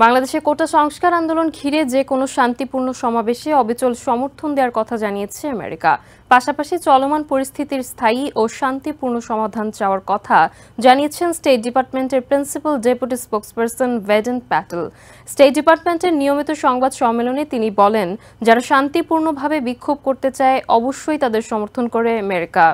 বাংলাদেশে কোটা সংস্কার আন্দোলন ঘিরে যে কোনো শান্তিপূর্ণ সমাবেশে অবিচল সমর্থন দেওয়ার কথা জানিয়েছে আমেরিকা। পাশাপাশি চলমান পরিস্থিতির স্থায়ী ও শান্তিপূর্ণ সমাধান চাওয়ার কথা জানিয়েছেন স্টেট ডিপার্টমেন্টের principal deputy spokesperson Vedant Patel. State ডিপার্টমেন্টের নিয়মিত সংবাদ সম্মেলনে তিনি বলেন, যারা শান্তিপূর্ণভাবে বিক্ষোভ করতে চায় অবশ্যই তাদের সমর্থন করে আমেরিকা।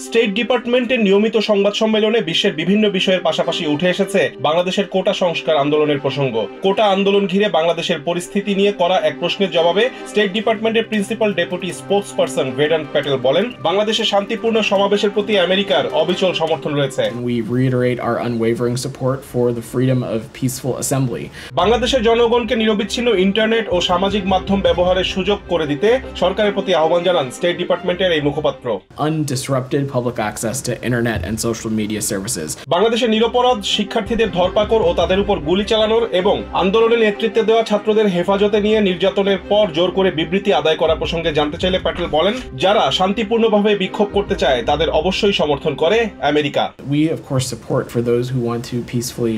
স্টেট ডিপার্টমেন্টের নিয়মিত সংবাদ সম্মেলনে বিশ্বের বিভিন্ন বিষয়ের পাশাপাশি উঠে এসেছে বাংলাদেশের কোটা সংস্কার আন্দোলনের প্রসঙ্গ। কোটা আন্দোলন ঘিরে বাংলাদেশের পরিস্থিতি নিয়ে করা এক প্রশ্নের জবাবে স্টেট ডিপার্টমেন্টের principal deputy spokesperson Vedant Patel বলেন, বাংলাদেশের শান্তিপূর্ণ সমাবেশের প্রতি আমেরিকার অবিচল সমর্থন রয়েছে। We reiterate our unwavering support for the freedom of peaceful assembly. বাংলাদেশের জনগণকে নিরবিচ্ছিন্ন ইন্টারনেট ও সামাজিক মাধ্যম ব্যবহারের সুযোগ করে দিতে সরকারের প্রতি আহ্বান জানান স্টেট ডিপার্টমেন্টের এই মুখপাত্র। Undisrupted public access to internet and social media services. বাংলাদেশের নিরপরাধ শিক্ষার্থীদের ধরপাকড় ও তাদের উপর গুলি চালানোর এবং আন্দোলনে নেতৃত্ব দেওয়া ছাত্রদের হেফাজতে নিয়ে নির্যাতনের পর জোর করে বিবৃতি আদায় করা প্রসঙ্গে জানতে চাইলে প্যাটেল বলেন, যারা শান্তিপূর্ণভাবে বিক্ষোভ করতে চায় তাদের অবশ্যই সমর্থন করে America. We of course support for those who want to peacefully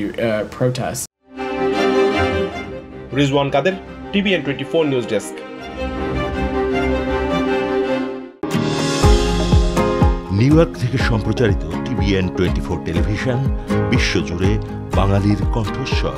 protest. Rizwan Kader, TVN 24 news desk. New York থেকে সম্প্রচারিত TVN 24 টেলিভিশন বিশ্বজুড়ে বাঙালির কণ্ঠস্বর।